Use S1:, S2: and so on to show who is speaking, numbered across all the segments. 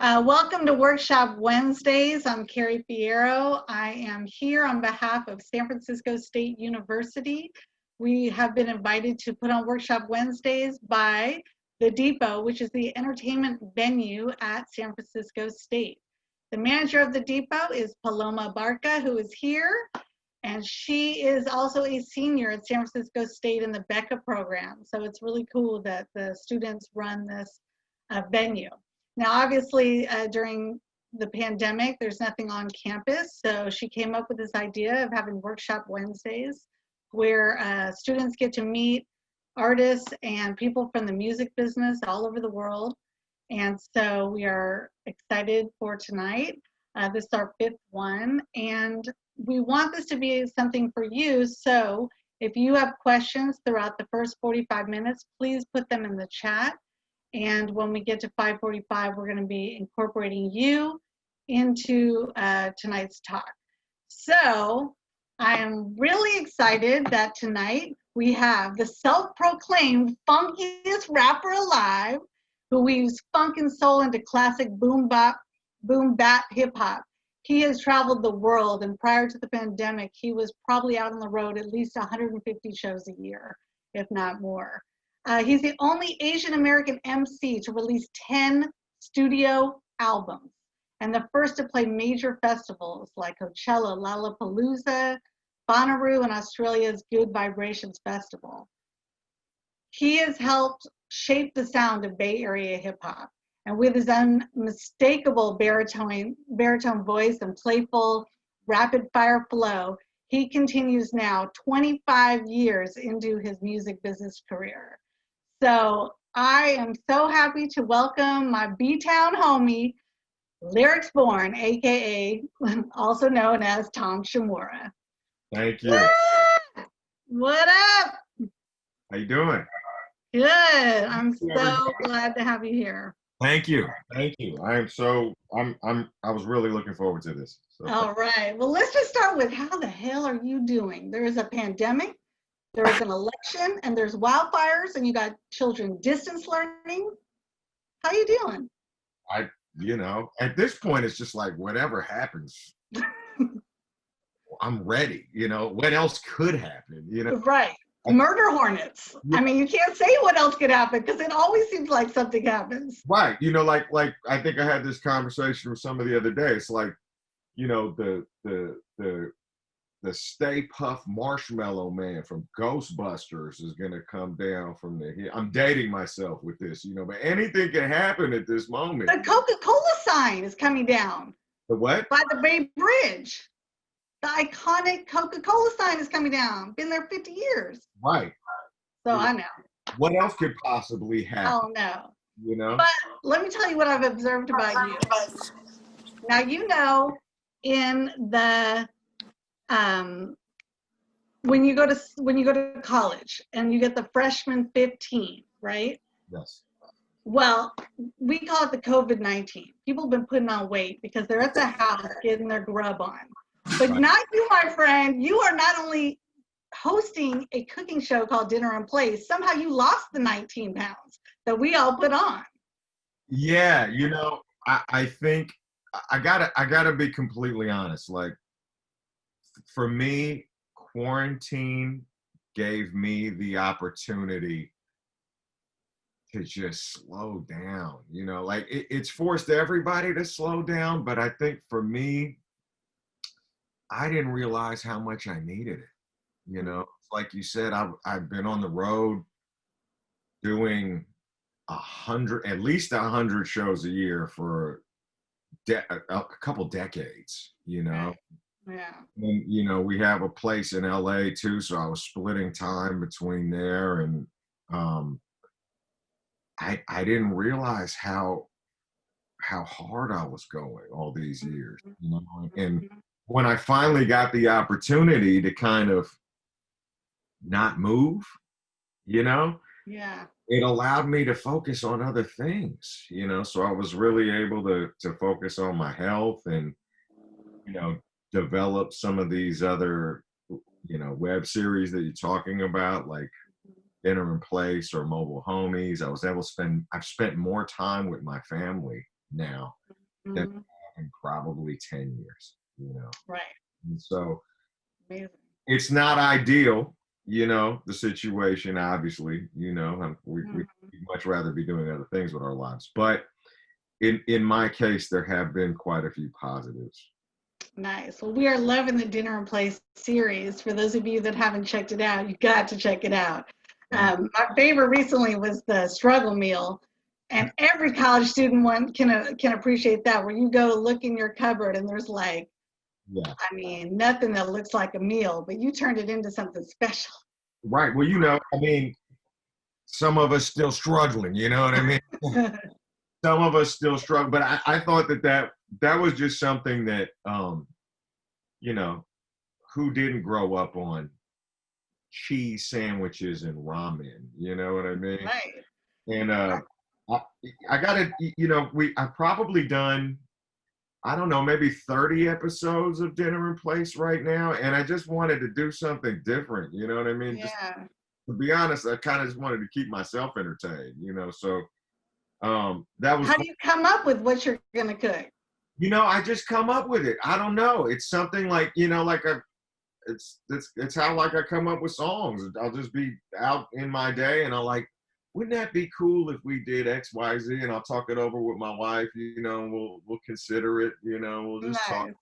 S1: Welcome to Workshop Wednesdays. I'm Kerry Fiero. I am here on behalf of San Francisco State University. We have been invited to put on Workshop Wednesdays by The Depot, which is the entertainment venue at San Francisco State. The manager of The Depot is Paloma Barca, who is here, and she is also a senior at San Francisco State in the Becca program. So it's really cool that the students run this venue. Now, obviously, during the pandemic, there's nothing on campus, so she came up with this idea of having Workshop Wednesdays, where students get to meet artists and people from the music business all over the world. And so we are excited for tonight. This is our fifth one, and we want this to be something for you. So if you have questions throughout the first 45 minutes, please put them in the chat. And when we get to 5:45, we're going to be incorporating you into tonight's talk. So I am really excited that tonight we have the self-proclaimed funkiest rapper alive, who weaves funk and soul into classic boom bap hip hop. He has traveled the world, and prior to the pandemic, he was probably out on the road at least 150 shows a year, if not more. He's the only Asian American MC to release 10 studio albums, and the first to play major festivals like Coachella, Lollapalooza, Bonnaroo, and Australia's Good Vibrations Festival. He has helped shape the sound of Bay Area hip hop, and with his unmistakable baritone voice and playful rapid fire flow, he continues now 25 years into his music business career. So I am so happy to welcome my B-Town homie, Lyricsborn, aka also known as Tom Shimura.
S2: Thank you.
S1: What up?
S2: How you doing?
S1: Good. I'm so glad to have you here.
S2: Thank you. Thank you. I was really looking forward to this. So.
S1: All right. Well, let's just start with how the hell are you doing? There is a pandemic, there is an election, and there's wildfires, and you got children distance learning. How you doing?
S2: At this point, it's just like whatever happens, I'm ready. What else could happen?
S1: Right. Murder hornets. Yeah. I mean, you can't say what else could happen because it always seems like something happens.
S2: Right. Like I think I had this conversation with somebody the other day. It's like, the Stay Puft Marshmallow Man from Ghostbusters is going to come down from the hill. I'm dating myself with this, but anything can happen at this moment.
S1: The Coca-Cola sign is coming down.
S2: The what?
S1: By the Bay Bridge. The iconic Coca-Cola sign is coming down. Been there 50 years.
S2: Right.
S1: So I know.
S2: What else could possibly happen?
S1: Oh, no. But let me tell you what I've observed about you. Now, in the when you go to college and you get the freshman 15, right?
S2: Yes.
S1: Well, we call it the COVID-19. People have been putting on weight because they're at the house getting their grub on. But not you, my friend. You are not only hosting a cooking show called Dinner and Place, somehow you lost the 19 pounds that we all put on.
S2: Yeah, I think I gotta be completely honest. Like, for me, quarantine gave me the opportunity to just slow down. Like it's forced everybody to slow down, but I think for me, I didn't realize how much I needed it. Like you said, I've been on the road doing at least 100 shows a year for a couple decades,
S1: Yeah.
S2: And, we have a place in LA too, so I was splitting time between there, and I didn't realize how hard I was going all these years, and when I finally got the opportunity to kind of not move,
S1: Yeah.
S2: it allowed me to focus on other things, so I was really able to focus on my health and, develop some of these other, web series that you're talking about, like Dinner and Place or Mobile Homies. I've spent more time with my family now that
S1: Mhm.
S2: in probably 10 years, you know.
S1: Right.
S2: And so
S1: Amazing.
S2: it's not ideal, you know, the situation, obviously, you know, we'd
S1: Mhm.
S2: much rather be doing other things with our lives. But in my case, there have been quite a few positives.
S1: Nice. Well, we are loving the Dinner and Play series. For those of you that haven't checked it out, you got to check it out. My favorite recently was the struggle meal, and every college student one can appreciate that. Where you go to look in your cupboard and there's like,
S2: Yeah.
S1: I mean, nothing that looks like a meal, but you turned it into something special.
S2: Right. Well, you know, I mean, some of us still struggling, you know what I mean? Some of us still struggle, but I thought that was just something that, you know, who didn't grow up on cheese sandwiches and ramen, you know what I mean?
S1: Right.
S2: And I, I gotta, you know, I've probably done, I don't know, maybe 30 episodes of Dinner in Place right now, and I just wanted to do something different, you know what I mean? Just
S1: Yeah.
S2: to be honest, I kind of just wanted to keep myself entertained, you know. So that was
S1: How do you come up with what you're gonna cook?
S2: you know, I just come up with it. I don't know. It's something like, you know, like it's how like I come up with songs. I'll just be out in my day and I'll like, wouldn't that be cool if we did X, Y, Z? And I'll talk it over with my wife, you know, and we'll consider it, you know, we'll just talk.
S1: Nice.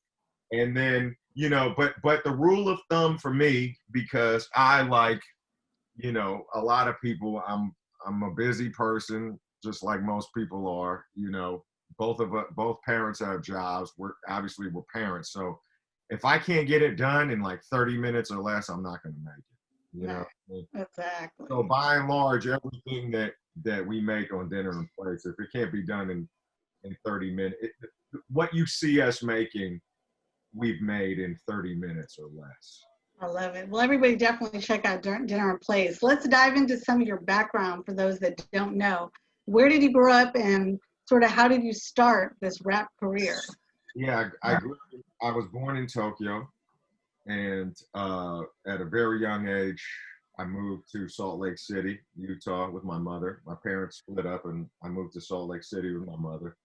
S2: And then, you know, but the rule of thumb for me, because I like, you know, a lot of people, I'm a busy person, just like most people are, you know. Both parents have jobs. We're parents, so if I can't get it done in like 30 minutes or less, I'm not going to make it. You know.
S1: Nice.
S2: So
S1: Exactly.
S2: by and large, everything that we make on Dinner and Place, if it can't be done in 30 minutes, what you see us making, we've made in 30 minutes or less.
S1: I love it. Well, everybody definitely check out Dinner and Place. Let's dive into some of your background for those that don't know. Where did you grow up and sort of how did you start this rap career?
S2: Yeah, I was born in Tokyo, and at a very young age, I moved to Salt Lake City, Utah, with my mother. My parents split up, and I moved to Salt Lake City with my mother.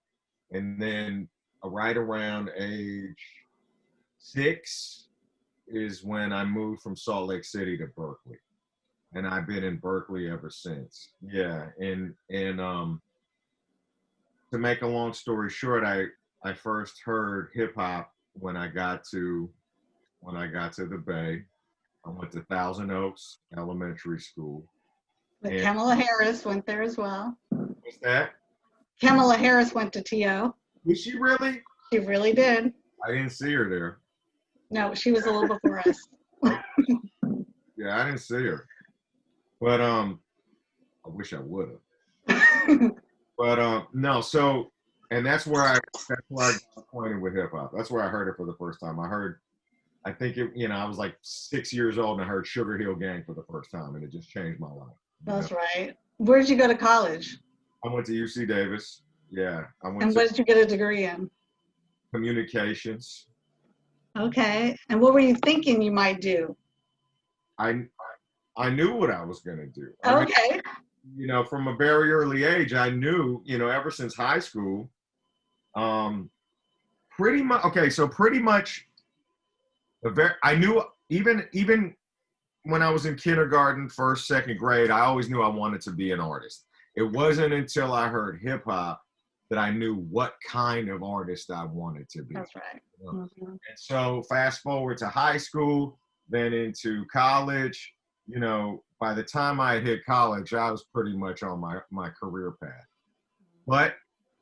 S2: And then, right around age 6 is when I moved from Salt Lake City to Berkeley, and I've been in Berkeley ever since. Yeah, and to make a long story short, I first heard hip hop when I got to the Bay. I went to Thousand Oaks Elementary School.
S1: But
S2: And
S1: Kamala Harris went there as well.
S2: what's that?
S1: Kamala Harris went to TO.
S2: Did she really?
S1: She really did.
S2: I didn't see her there.
S1: No, she was a little before us.
S2: Oh, yeah, I didn't see her. But I wish I would have. But no, so and that's where I got acquainted with hip hop. That's where I heard it for the first time. I think it, you know, I was like 6 years old and I heard Sugar Hill Gang for the first time, and it just changed my life. You know,
S1: That's right. Where did you go to college?
S2: I went to UC Davis. Yeah, I went
S1: And
S2: to
S1: what did you get a degree in?
S2: communications.
S1: Okay. And what were you thinking you might do?
S2: I I knew what I was gonna do. I mean,
S1: Okay.
S2: you know, from a very early age, I knew, you know, ever since high school, um, pretty much. Okay, so pretty much, I knew even when I was in kindergarten, first, second grade, I always knew I wanted to be an artist. It wasn't until I heard hip hop that I knew what kind of artist I wanted to be.
S1: That's right.
S2: You know?
S1: Mm-hmm.
S2: And so fast forward to high school, then into college, you know, by the time I hit college, I was pretty much on my career path. But,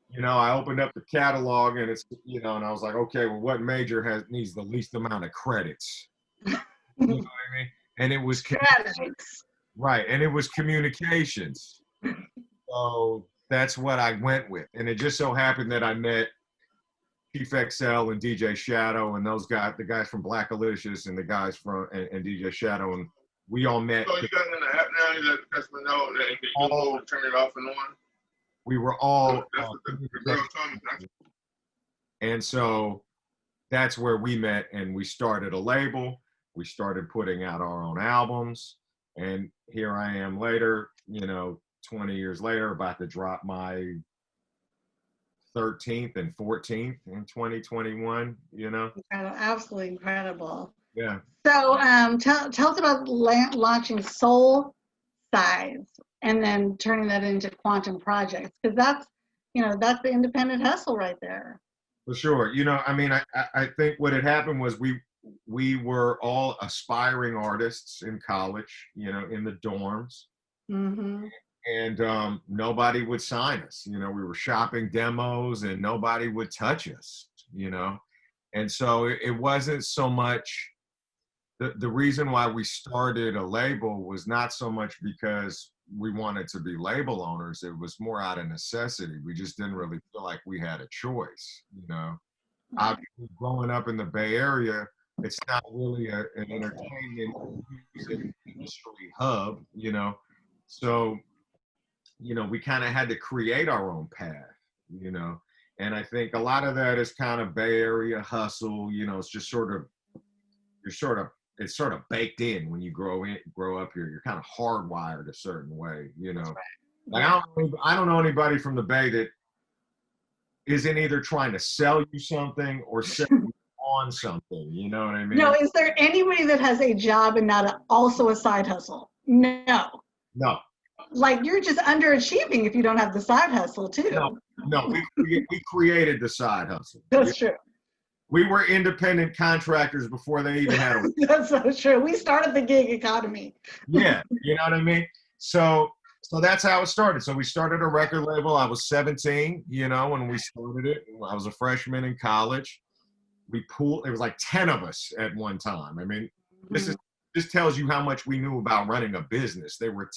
S2: you know, I opened up the catalog and it's, you know, and I was like, okay, well, what major needs the least amount of credits? You know what I mean? And it was
S1: Strategies.
S2: right, and it was communications. So that's what I went with. And it just so happened that I met Chief XL and DJ Shadow and those guys, the guys from Black Alicious and the guys from and DJ Shadow, and we all met.
S3: So you got it in the app now. You let the customer know that you can go turn it off and on.
S2: We were all
S3: That's what the girl told me.
S2: and so that's where we met, and we started a label. We started putting out our own albums, and here I am later, you know, 20 years later, about to drop my 13th and 14th in 2021, you know?
S1: Absolutely incredible.
S2: Yeah.
S1: So tell us about launching Soul Size and then turning that into Quantum Projects, because that's the independent hustle right there.
S2: For sure. You know, I mean, I think what had happened was we were all aspiring artists in college, you know, in the dorms.
S1: Mm-hmm.
S2: And nobody would sign us. You know, we were shopping demos and nobody would touch us, you know. And so it wasn't so much, the reason why we started a label was not so much because we wanted to be label owners. It was more out of necessity. We just didn't really feel like we had a choice, you know.
S1: Right.
S2: Obviously, growing up in the Bay Area, it's not really an entertainment music industry hub, you know. So, you know, we kind of had to create our own path, you know. And I think a lot of that is kind of Bay Area hustle, you know. It's just it's sort of baked in when you grow up here. You're kind of hardwired a certain way, you know.
S1: Right.
S2: Like I don't know anybody from the Bay that isn't either trying to sell you something or sell you on something. You know what I mean?
S1: No, is there anybody that has a job and not also a side hustle? No.
S2: No.
S1: Like, you're just underachieving if you don't have the side hustle too.
S2: No. We created the side hustle.
S1: That's true.
S2: We were independent contractors before they even had a.
S1: That's so true. We started the gig economy.
S2: Yeah, you know what I mean? So that's how it started. So we started a record label. I was 17, you know, when we started it. I was a freshman in college. It was like 10 of us at one time. I mean, this tells you how much we knew about running a business. There were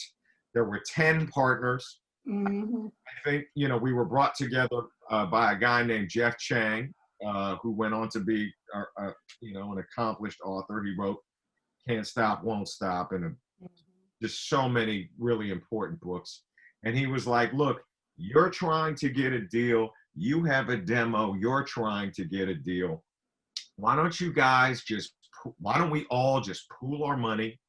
S2: 10 partners.
S1: Mm-hmm.
S2: I think, you know, we were brought together by a guy named Jeff Chang, who went on to be, you know, an accomplished author. He wrote Can't Stop, Won't Stop, and just so many really important books. And he was like, look, you're trying to get a deal. You have a demo. You're trying to get a deal. Why don't we all just pool our money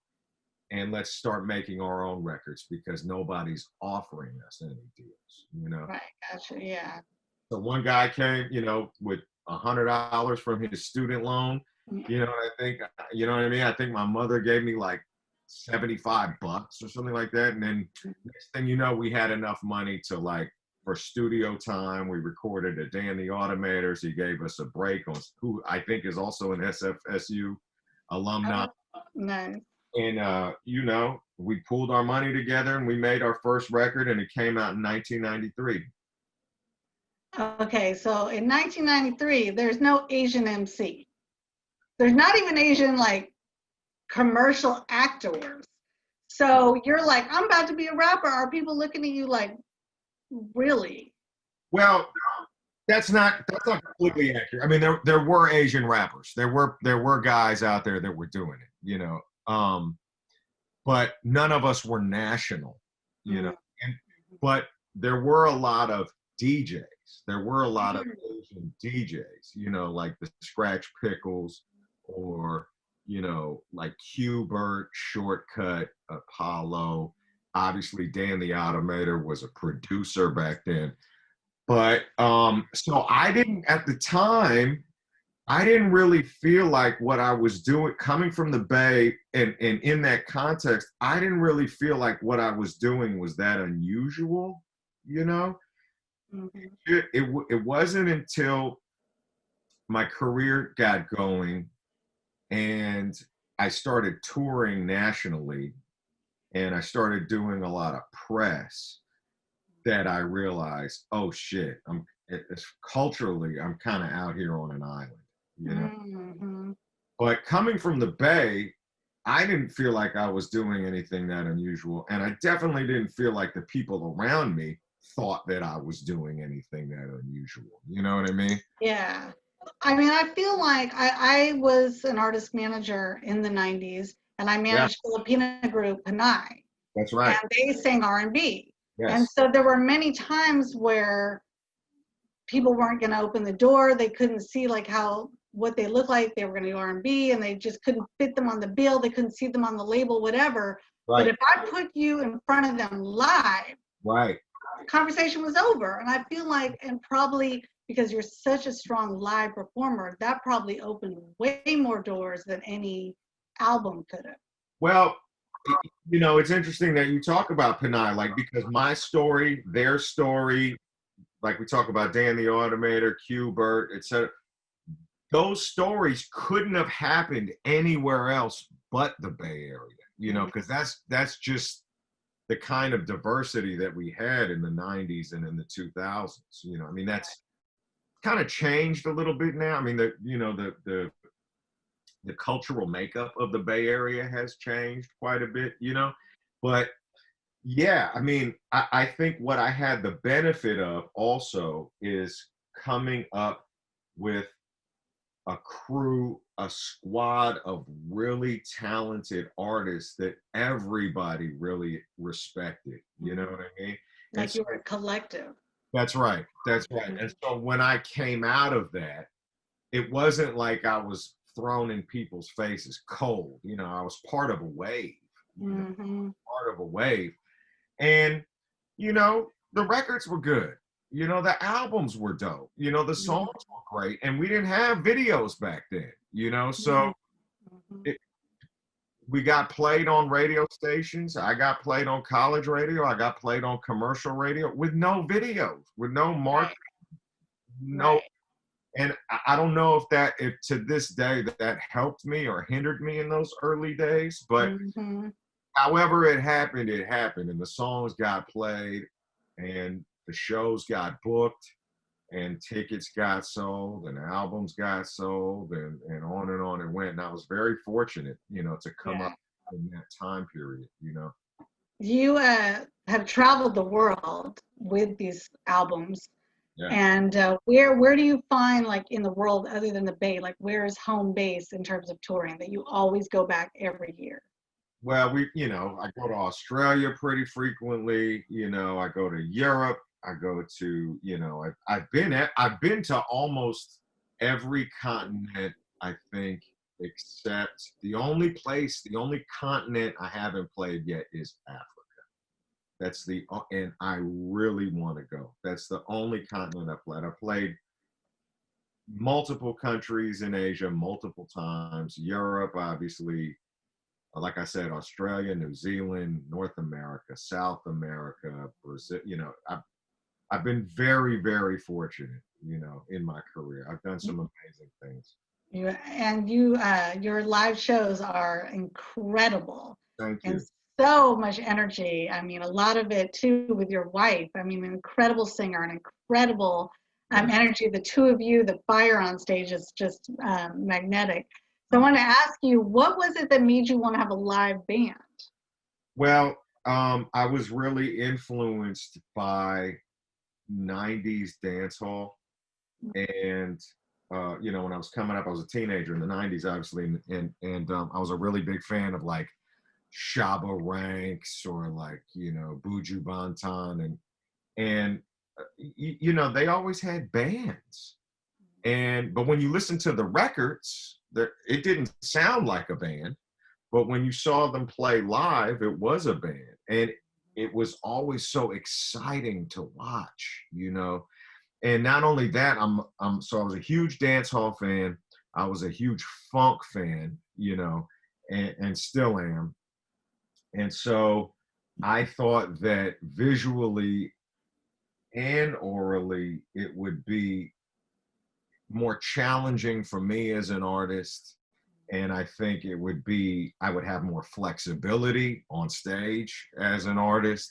S2: and let's start making our own records, because nobody's offering us any deals, you know?
S1: Right, gotcha, yeah.
S2: So one guy came, you know, with $100 from his student loan, you know, and I think, you know what I mean? I think my mother gave me like $75 or something like that. And then next thing you know, we had enough money to, like, for studio time. We recorded a Dan the Automators. He gave us a break on, who I think is also an SFSU alumni.
S1: Oh, nice.
S2: And, you know, we pooled our money together and we made our first record, and it came out in 1993.
S1: Okay, so in 1993, there's no Asian MC. There's not even Asian, like, commercial actors. So you're like, I'm about to be a rapper. Are people looking at you like, really?
S2: Well, that's not completely accurate. I mean, there were Asian rappers. There were guys out there that were doing it, you know. But none of us were national, you know. But there were a lot of DJs. There were a lot of Asian DJs, you know, like the Scratch Pickles, or, you know, like Qbert, Shortcut, Apollo. Obviously, Dan the Automator was a producer back then. But so at the time, I didn't really feel like what I was doing, coming from the Bay, and in that context, I didn't really feel like what I was doing was that unusual, you know? Mm-hmm. It wasn't until my career got going and I started touring nationally and I started doing a lot of press that I realized, oh shit, culturally, I'm kind of out here on an island, you know? Mm-hmm. But coming from the Bay, I didn't feel like I was doing anything that unusual. And I definitely didn't feel like the people around me thought that I was doing anything that unusual. You know what I mean?
S1: Yeah. I mean, I feel like I was an artist manager in the 90s, and I managed Filipina group Panay.
S2: That's right.
S1: And they sang R&B.
S2: Yes.
S1: And so there were many times where people weren't going to open the door. They couldn't see like what they looked like. They were going to do R&B, and they just couldn't fit them on the bill. They couldn't see them on the label, whatever. Right. But if I put you in front of them live,
S2: right,
S1: conversation was over. And I feel like, and probably because you're such a strong live performer, that probably opened way more doors than any album could have.
S2: Well, you know, it's interesting that you talk about Panay, like, because my story, their story, like we talk about Dan the Automator, Q-Bert, etc. Those stories couldn't have happened anywhere else but the Bay Area, you know, because that's just the kind of diversity that we had in the 90s and in the 2000s. You know, I mean, that's kind of changed a little bit now. I mean, the cultural makeup of the Bay Area has changed quite a bit, you know, but yeah, I mean, I think what I had the benefit of also is coming up with a crew, a squad of really talented artists that everybody really respected. You know what I mean?
S1: Like you were a collective.
S2: That's right. That's right. And so when I came out of that, it wasn't like I was thrown in people's faces cold. You know, I was part of a wave. Part of a wave. And, you know, the records were good. You know, the albums were dope. You know, the songs were great. And we didn't have videos back then, you know? So we got played on radio stations. I got played on college radio. I got played on commercial radio with no videos, with no marketing, no. And I don't know if to this day that helped me or hindered me in those early days, but however it happened, and the songs got played and the shows got booked and tickets got sold and albums got sold and on it went. And I was very fortunate, you know, to come up in that time period, you know.
S1: You have traveled the world with these albums. Yeah. And where do you find, like, in the world other than the Bay, like, where is home base in terms of touring that you always go back every year?
S2: Well, you know, I go to Australia pretty frequently. You know, I go to Europe. I go to, you know, I've been to almost every continent, I think, except the only continent I haven't played yet is Africa. And I really want to go. That's the only continent I've played. I played multiple countries in Asia multiple times. Europe, obviously. Like I said, Australia, New Zealand, North America, South America, Brazil. You know, I've been very, very fortunate, you know, in my career. I've done some amazing things.
S1: Your live shows are incredible.
S2: Thank you.
S1: And so much energy. I mean, a lot of it too with your wife. I mean, an incredible singer, an incredible energy. The two of you, the fire on stage is just magnetic. So I want to ask you, what was it that made you want to have a live band?
S2: Well, I was really influenced by 90s dance hall. And, you know, when I was coming up, I was a teenager in the 90s, obviously. And I was a really big fan of, like, Shabba Ranks or, like, you know, Buju Banton. And you know, they always had bands. But when you listen to the records, it didn't sound like a band, but when you saw them play live, it was a band. And it was always so exciting to watch, you know. And not only that, so I was a huge dance hall fan. I was a huge funk fan, you know, and still am. And so I thought that visually and orally, it would be more challenging for me as an artist. And I think I would have more flexibility on stage as an artist.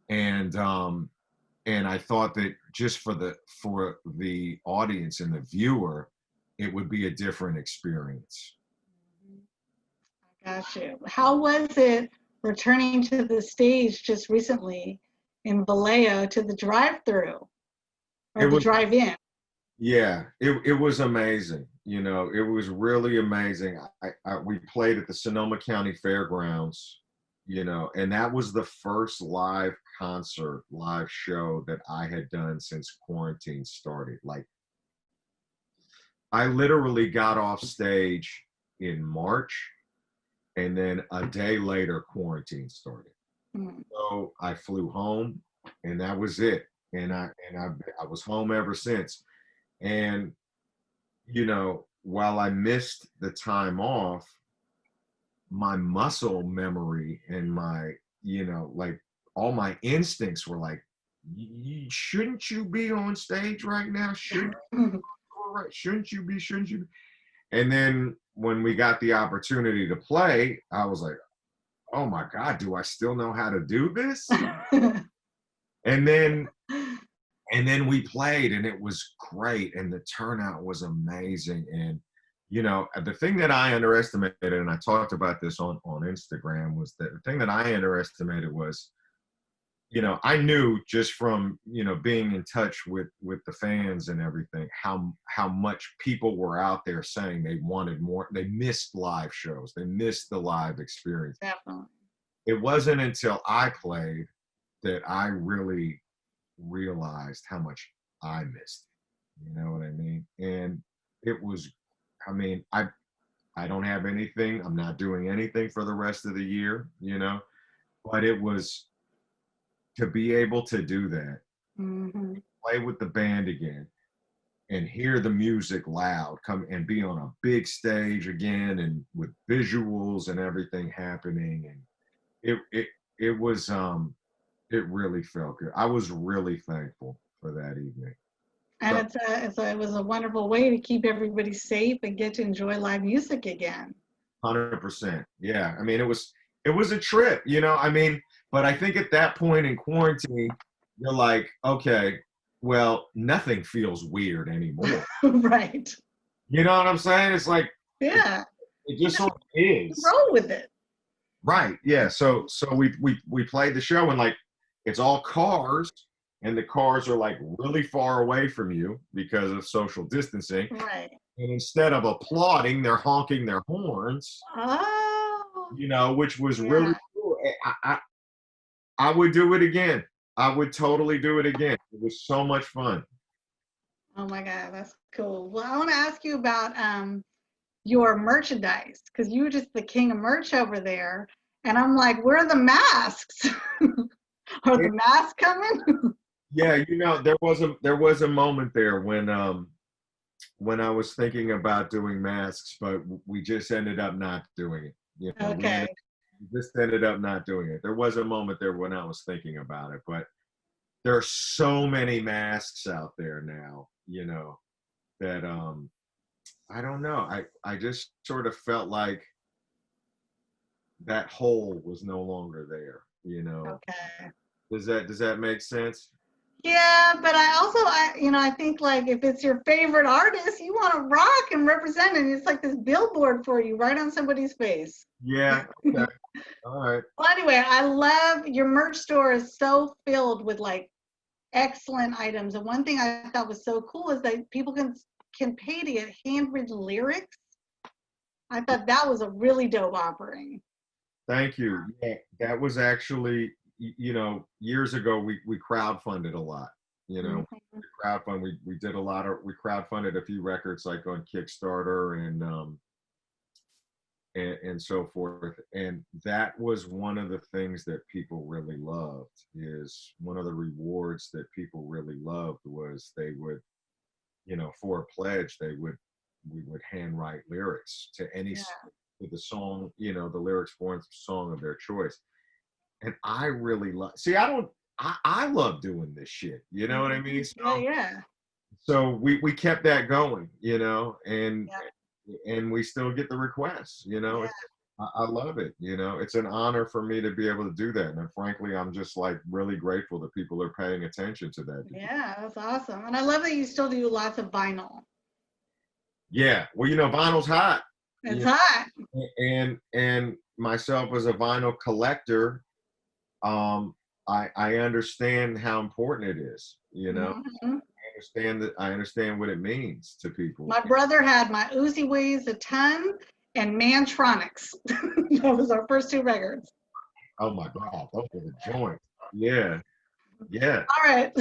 S2: And I thought that just for the audience and the viewer, it would be a different experience.
S1: I got you. How was it returning to the stage just recently in Vallejo to the drive-through or the drive-in?
S2: Yeah, it was amazing. You know, it was really amazing. We played at the Sonoma County Fairgrounds, you know, and that was the first live show that I had done since quarantine started. Like, I literally got off stage in March, and then a day later, quarantine started. So I flew home. and that was it. And I was home ever since. And you know, while I missed the time off, my muscle memory and my, you know, like all my instincts were like, shouldn't you be on stage right now? Shouldn't you be? Shouldn't you be? And then when we got the opportunity to play, I was like, oh my God, do I still know how to do this? And then we played, and it was great, and the turnout was amazing. And you know, the thing that I underestimated, and I talked about this on Instagram, was that the thing that I underestimated was, you know, I knew just from, you know, being in touch with the fans and everything, how much people were out there saying they wanted more. They missed live shows. They missed the live experience.
S1: Definitely.
S2: It wasn't until I played that I really realized how much I missed. You know what I mean? And it was, I mean, I don't have anything. I'm not doing anything for the rest of the year, you know, but it was to be able to do that, play with the band again, and hear the music loud, come and be on a big stage again, and with visuals and everything happening, and it was it really felt good. I was really thankful for that evening.
S1: And it was a wonderful way to keep everybody safe and get to enjoy live music again.
S2: 100%. Yeah. I mean, it was a trip, you know, I mean, but I think at that point in quarantine, you're like, okay, well, nothing feels weird anymore.
S1: Right.
S2: You know what I'm saying? It's like,
S1: yeah,
S2: it just sort of is.
S1: Roll with it.
S2: Right. Yeah. So we played the show, and like, it's all cars, and the cars are like really far away from you because of social distancing.
S1: Right.
S2: And instead of applauding, they're honking their horns.
S1: Oh.
S2: You know, which was really cool. I would do it again. I would totally do it again. It was so much fun.
S1: Oh my God, that's cool. Well, I want to ask you about your merchandise, because you were just the king of merch over there. And I'm like, where are the masks? Are the masks coming?
S2: Yeah, you know, there was a moment there when I was thinking about doing masks, but we just ended up not doing it. You know,
S1: Okay.
S2: we just ended up not doing it. There was a moment there when I was thinking about it, but there are so many masks out there now, you know, that I don't know. I just sort of felt like that hole was no longer there, you know.
S1: Okay.
S2: Does that make sense?
S1: Yeah, but I think like if it's your favorite artist, you want to rock and represent it. It's like this billboard for you right on somebody's face.
S2: Yeah. Okay. All right.
S1: Well, anyway, I love your merch store is so filled with like excellent items. And one thing I thought was so cool is that people can pay to get handwritten lyrics. I thought that was a really dope offering.
S2: Thank you. Yeah, that was actually, you know, years ago we crowdfunded a lot. You know, we did a lot of, we crowdfunded a few records like on Kickstarter and so forth. And that was one of the things that people really loved. Is one of the rewards that people really loved was they would, you know, for a pledge, we would handwrite lyrics to to the song, you know, the Lyricsborn song of their choice. And I really love, see, I love doing this shit. You know what I mean? So,
S1: Yeah.
S2: So we kept that going, you know, and we still get the requests, you know.
S1: Yeah.
S2: I love it, you know. It's an honor for me to be able to do that. And frankly, I'm just like really grateful that people are paying attention to that.
S1: Yeah, that's awesome. And I love that you still do lots of vinyl.
S2: Yeah. Well, you know, vinyl's hot.
S1: It's hot.
S2: And myself as a vinyl collector, I understand how important it is, you know. I understand what it means to people.
S1: My brother had My Uzi Weighs a Ton and Mantronics. That was our first two records.
S2: Oh my God, those are the joints. Yeah. Yeah.
S1: All right.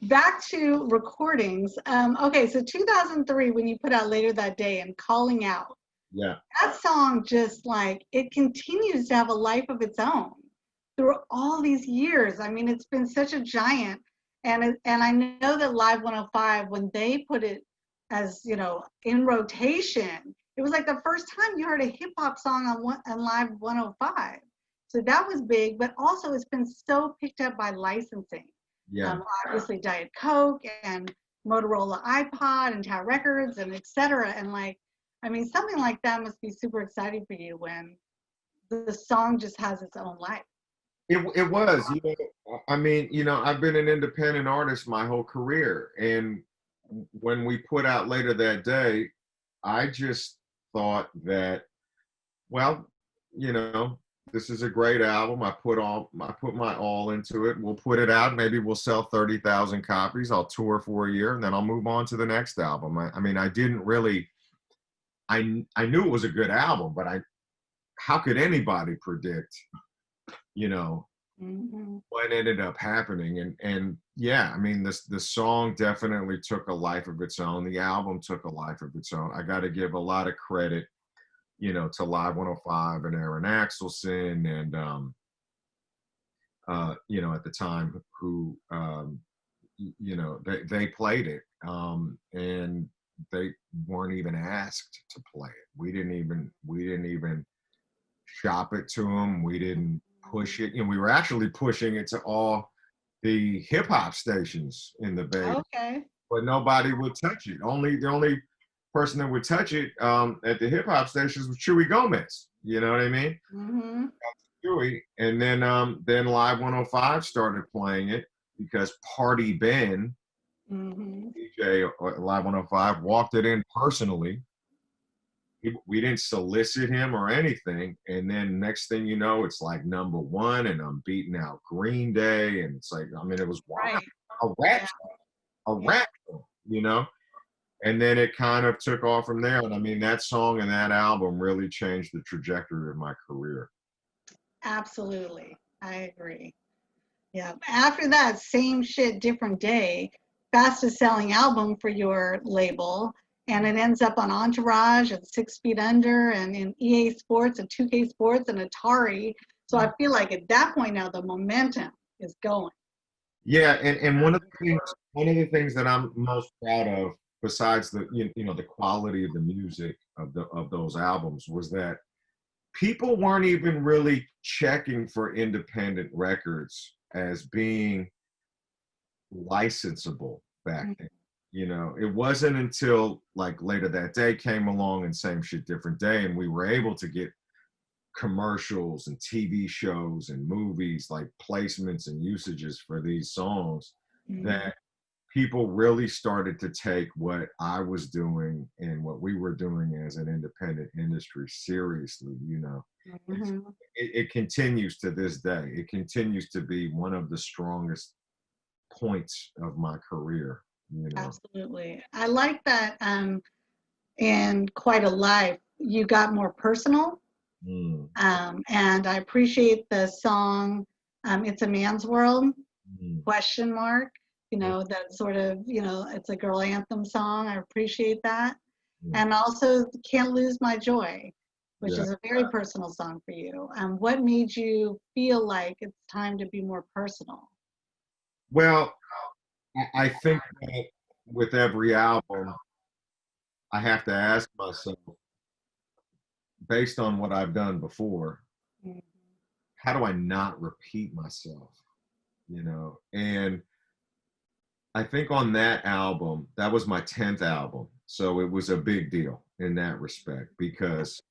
S1: Back to recordings. Okay, so 2003, when you put out Later That Day and Calling Out.
S2: Yeah.
S1: That song just like, it continues to have a life of its own. through all these years. I mean, it's been such a giant. And I know that Live 105, when they put it as, you know, in rotation, it was like the first time you heard a hip hop song on Live 105. So that was big, but also it's been so picked up by licensing.
S2: Yeah.
S1: Obviously Diet Coke and Motorola iPod and Tower Records and et cetera. And like, I mean, something like that must be super exciting for you when the song just has its own life.
S2: It was, you know, I mean, you know, I've been an independent artist my whole career. And when we put out Later That Day, I just thought that, well, you know, this is a great album. I put my all into it. We'll put it out. Maybe we'll sell 30,000 copies. I'll tour for a year and then I'll move on to the next album. I mean, I didn't really, I knew it was a good album, but how could anybody predict, you know, what ended up happening? And yeah, I mean, the song definitely took a life of its own. The album took a life of its own. I got to give a lot of credit, you know, to Live 105 and Aaron Axelson and, you know, at the time who, you know, they played it and they weren't even asked to play it. We didn't even shop it to them. We didn't push it. You know, we were actually pushing it to all the hip hop stations in the Bay.
S1: Okay.
S2: But nobody would touch it. The only person that would touch it at the hip hop stations was Chewy Gomez. You know what I mean?
S1: Mm-hmm.
S2: Chewy. And then Live 105 started playing it because Party Ben, DJ at Live 105, walked it in personally. We didn't solicit him or anything. And then next thing you know, it's like #1 and I'm beating out Green Day. And it's like, I mean, it was wild.
S1: Right.
S2: A rap song, you know? And then it kind of took off from there. And I mean, that song and that album really changed the trajectory of my career.
S1: Absolutely. I agree. Yeah. After that, Same Shit, Different Day, fastest selling album for your label. And it ends up on Entourage and 6 Feet Under and in EA Sports and 2K Sports and Atari. So I feel like at that point now the momentum is going.
S2: Yeah, and one of the things that I'm most proud of, besides the you know the quality of the music of those albums, was that people weren't even really checking for independent records as being licensable back then. You know, it wasn't until like Later That Day came along and Same Shit, Different Day, and we were able to get commercials and TV shows and movies, like placements and usages for these songs, that people really started to take what I was doing and what we were doing as an independent industry seriously. You know, it continues to this day. It continues to be one of the strongest points of my career. You know?
S1: Absolutely. I like that in Quite a Life, you got more personal. And I appreciate the song, It's a Man's World, question mark. You know, that sort of, you know, it's a girl anthem song. I appreciate that. And also Can't Lose My Joy, which is a very personal song for you. What made you feel like it's time to be more personal?
S2: Well, I think that with every album, I have to ask myself, based on what I've done before, how do I not repeat myself? You know, and I think on that album, that was my 10th album. So it was a big deal in that respect because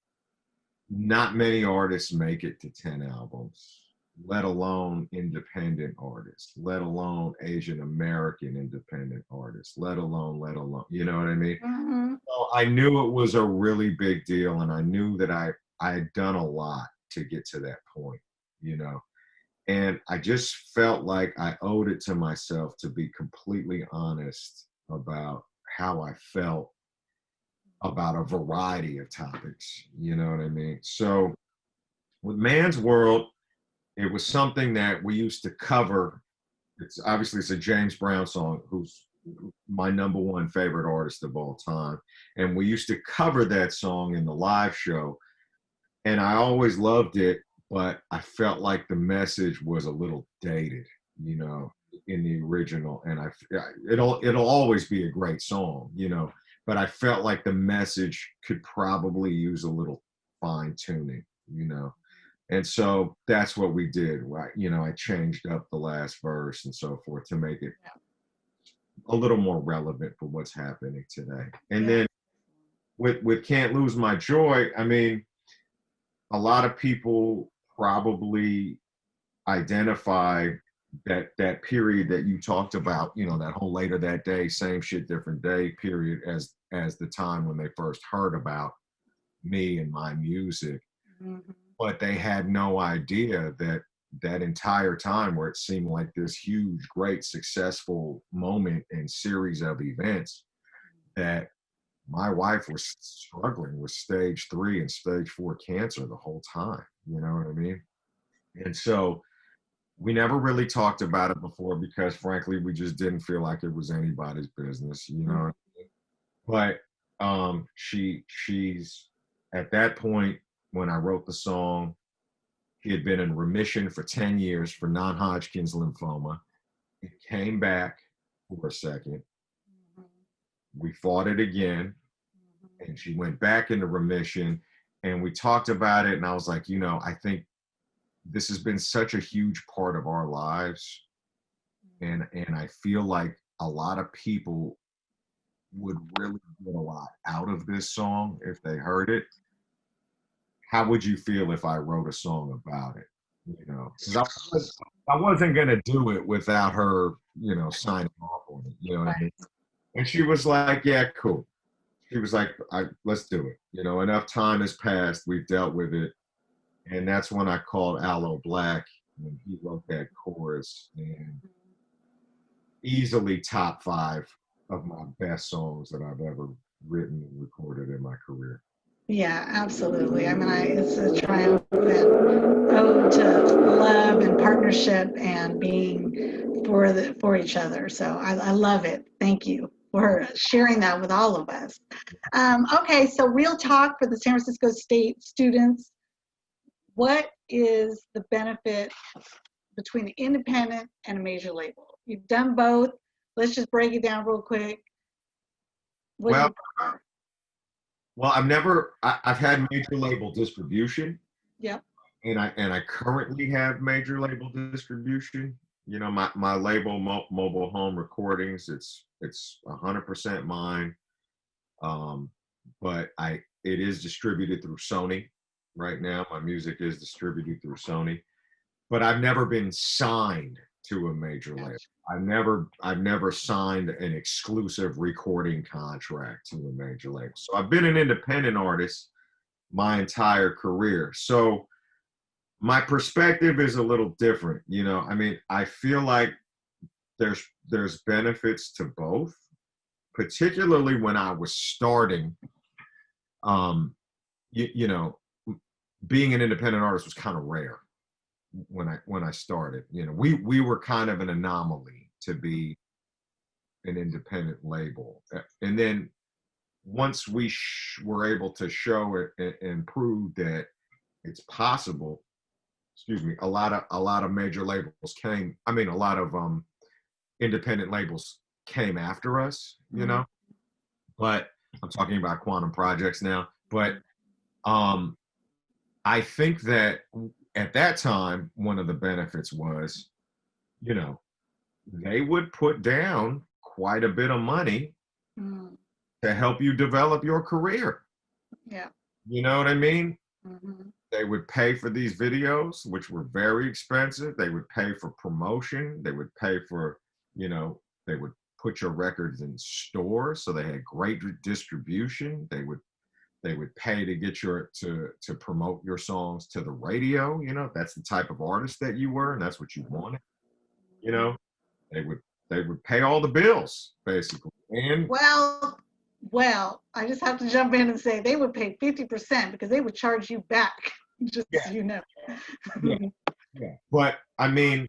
S2: not many artists make it to 10 albums, let alone independent artists, let alone Asian American independent artists, let alone, you know what I mean? So I knew it was a really big deal, and I knew that I had done a lot to get to that point, you know? And I just felt like I owed it to myself to be completely honest about how I felt about a variety of topics, you know what I mean? So with Man's World, it was something that we used to cover. It's a James Brown song, who's my #1 favorite artist of all time. And we used to cover that song in the live show. And I always loved it but I felt like the message was a little dated, you know, in the original. And it'll always be a great song, you know, but I felt like the message could probably use a little fine tuning, you know. And so that's what we did. You know, I changed up the last verse and so forth to make it a little more relevant for what's happening today. And then with Can't Lose My Joy, I mean, a lot of people probably identify that period that you talked about, you know, that whole later that day, same shit, different day period as the time when they first heard about me and my music.
S1: Mm-hmm.
S2: But they had no idea that that entire time where it seemed like this huge, great, successful moment and series of events, that my wife was struggling with stage 3 and stage 4 cancer the whole time. You know what I mean? And so we never really talked about it before because frankly, we just didn't feel like it was anybody's business, you know. But she's at that point when I wrote the song, he had been in remission for 10 years for non-Hodgkin's lymphoma. It came back for a second. We fought it again, and she went back into remission. And we talked about it, and I was like, you know, I think this has been such a huge part of our lives. And I feel like a lot of people would really get a lot out of this song if they heard it. How would you feel if I wrote a song about it? You know, because I wasn't going to do it without her, you know, signing off on it. You know what I mean? And she was like, yeah, cool. She was like, let's do it. You know, enough time has passed. We've dealt with it. And that's when I called Aloe Black, and he wrote that chorus, and easily top 5 of my best songs that I've ever written and recorded in my career.
S1: Yeah, absolutely. I mean, it's a triumphant ode to love and partnership and being for each other. So I love it. Thank you for sharing that with all of us. Okay, so real talk for the San Francisco State students. What is the benefit between an independent and a major label? You've done both. Let's just break it down real quick. What do you prefer?
S2: Well, I've had major label distribution.
S1: Yep.
S2: And I currently have major label distribution. You know, my label, Mobile Home Recordings, it's 100% mine. But it is distributed through Sony right now. My music is distributed through Sony, but I've never been signed to a major label. I've never signed an exclusive recording contract to a major label. So I've been an independent artist my entire career. So my perspective is a little different. You know, I mean, I feel like there's benefits to both, particularly when I was starting. You know, being an independent artist was kind of rare when I started. You know, we were kind of an anomaly to be an independent label. And then once we were able to show it and prove that it's possible, excuse me, a lot of major labels came. I mean, a lot of independent labels came after us, you know. But I'm talking about Quantum Projects now. But I think that at that time, one of the benefits was, you know, they would put down quite a bit of money to help you develop your career.
S1: Yeah.
S2: You know what I mean?
S1: Mm-hmm.
S2: They would pay for these videos, which were very expensive. They would pay for promotion. They would pay for, you know, they would put your records in stores, so they had great distribution. They would pay to get to promote your songs to the radio. You know, if that's the type of artist that you were and that's what you wanted. You know, they would pay all the bills basically. And
S1: well, I just have to jump in and say they would pay 50% because they would charge you back. Just so you know.
S2: Yeah. But I mean,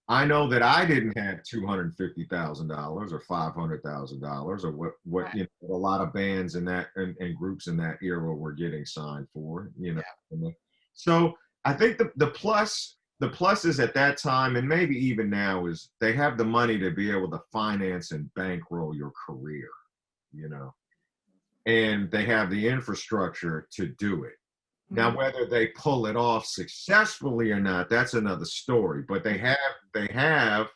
S2: I know that I didn't have $250,000 or $500,000 or what right. You know, a lot of bands in that and groups in that era were getting signed for. You know, so I think the plus is at that time, and maybe even now, is they have the money to be able to finance and bankroll your career, you know, and they have the infrastructure to do it. Now, whether they pull it off successfully or not, that's another story. But they have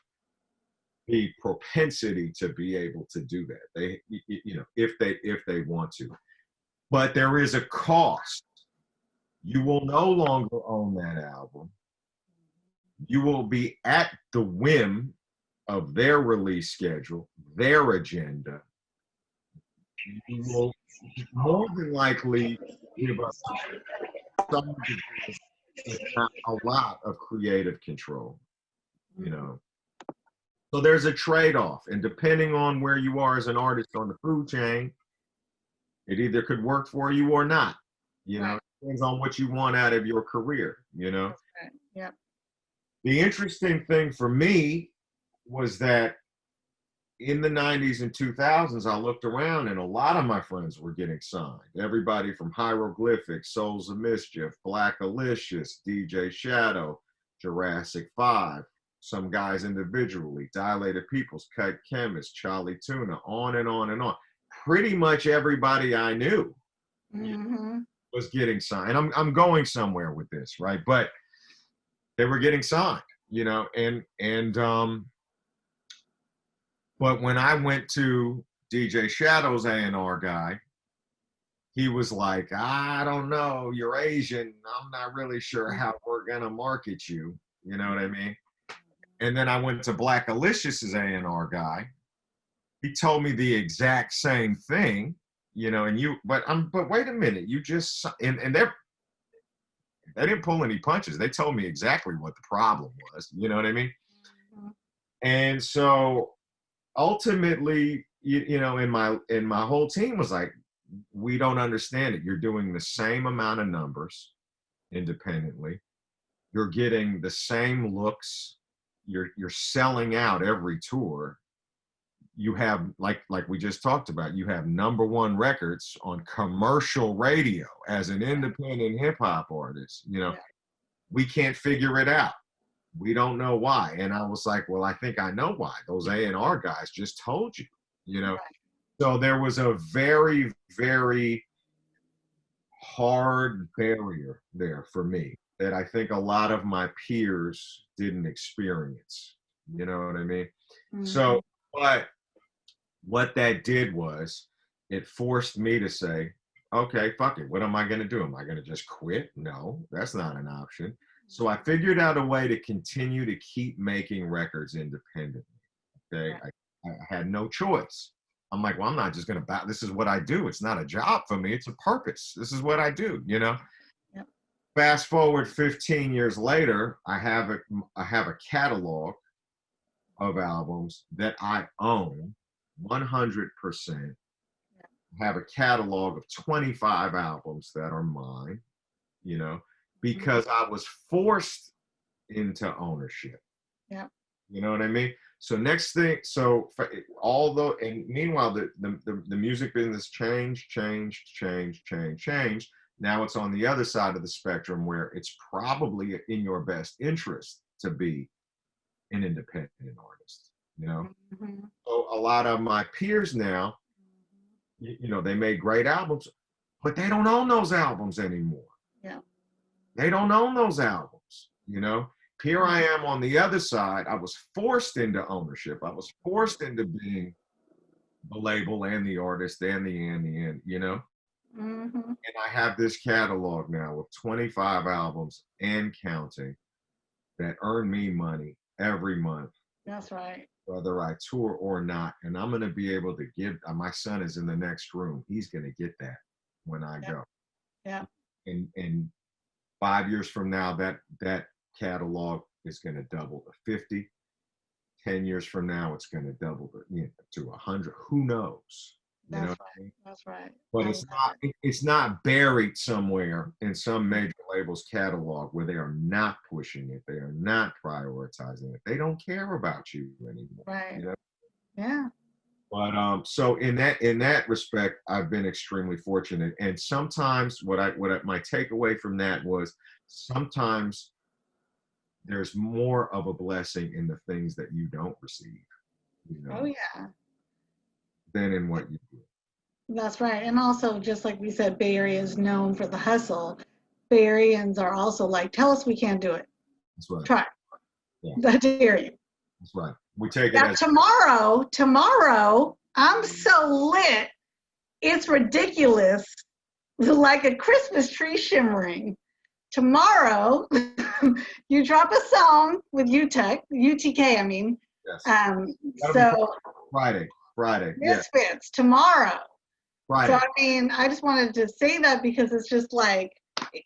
S2: the propensity to be able to do that. They, you know, if they want to. But there is a cost. You will no longer own that album. You will be at the whim of their release schedule, their agenda. You will more than likely give up some degree, if not a lot, of creative control, you know. So there's a trade-off, and depending on where you are as an artist on the food chain, it either could work for you or not. You know,
S1: Right.
S2: it depends on what you want out of your career, you know.
S1: Right. Yeah.
S2: The interesting thing for me was that in the 90s and 2000s, I looked around and a lot of my friends were getting signed. Everybody from Hieroglyphic, Souls of Mischief, Black Alicious, DJ Shadow, Jurassic 5, some guys individually, Dilated Peoples, Kite Chemist, Charlie Tuna, on and on and on. Pretty much everybody I knew was getting signed. And I'm going somewhere with this, right? But they were getting signed, you know, but when I went to DJ Shadow's A&R guy, he was like, I don't know, you're Asian. I'm not really sure how we're gonna market you. You know what I mean? And then I went to Black Alicious's A&R guy. He told me the exact same thing, you know, but wait a minute, you just, and they didn't pull any punches. They told me exactly what the problem was. You know what I mean? And so ultimately, you know, and my whole team was like, we don't understand it. You're doing the same amount of numbers independently. You're getting the same looks. You're selling out every tour. You have, like we just talked about, you have #1 records on commercial radio as an independent hip hop artist. You know, we can't figure it out. We don't know why. And I was like, well, I think I know why. Those A&R guys just told you, you know. So there was a very, very hard barrier there for me that I think a lot of my peers didn't experience. You know what I mean? So, but what that did was it forced me to say, okay, fuck it. What am I going to do? Am I going to just quit? No, that's not an option. So I figured out a way to continue to keep making records independently. Okay. I had no choice. I'm like, well, I'm not just going to this is what I do. It's not a job for me. It's a purpose. This is what I do, you know?
S1: Yep.
S2: Fast forward 15 years later, I have a catalog of albums that I own 100%. I have a catalog of 25 albums that are mine, you know, because I was forced into ownership.
S1: Yeah.
S2: You know what I mean? So meanwhile, the music business changed. Now it's on the other side of the spectrum where it's probably in your best interest to be an independent artist, you know? So a lot of my peers now, you know, they made great albums, but they don't own those albums anymore.
S1: Yeah.
S2: They don't own those albums, you know? Here I am on the other side. I was forced into ownership. I was forced into being the label and the artist and the you know? And I have this catalog now of 25 albums and counting that earn me money every month.
S1: That's right.
S2: Whether I tour or not. And I'm going to be able to give, my son is in the next room. He's going to get that when I go.
S1: Yeah.
S2: And 5 years from now, that catalog is going to double to 50. 10 years from now, it's going to double to 100. Who knows? You know?
S1: That's right.
S2: But it's not buried somewhere in some major label's catalog where they are not pushing it. They are not prioritizing it. They don't care about you anymore.
S1: Right.
S2: You know?
S1: Yeah.
S2: But so in that respect, I've been extremely fortunate. And sometimes what my takeaway from that was sometimes there's more of a blessing in the things that you don't receive,
S1: Oh yeah,
S2: than in what you do.
S1: that's right. And also, just like we said, Bay Area is known for the hustle. Bay Areans are also like, tell us we can't do it.
S2: That's right.
S1: Try.
S2: Yeah.
S1: I dare you.
S2: That's right. We take it
S1: Now
S2: as
S1: tomorrow, I'm so lit. It's ridiculous, like a Christmas tree shimmering. Tomorrow, you drop a song with UTK, I mean.
S2: yes.
S1: So
S2: Friday. Yeah.
S1: Misfits tomorrow.
S2: Friday.
S1: So I mean, I just wanted to say that because it's just like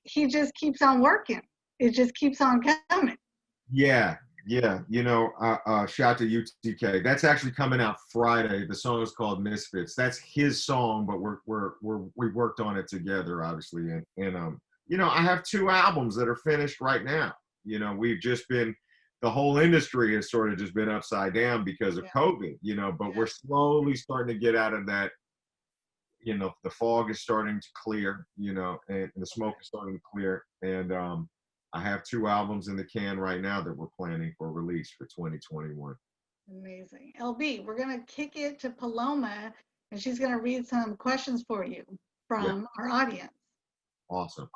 S1: he just keeps on working. It just keeps on coming.
S2: Yeah. Shout to UTK. That's actually coming out Friday. The song is called Misfits. That's his song, but we worked on it together, obviously. And I have 2 albums that are finished right now. We've just been, the whole industry has sort of just been upside down because of COVID. But we're slowly starting to get out of that. The fog is starting to clear. And the smoke is starting to clear. And I have 2 albums in the can right now that we're planning for release for 2021.
S1: Amazing. LB, we're going to kick it to Paloma, and she's going to read some questions for you from our audience.
S2: Awesome.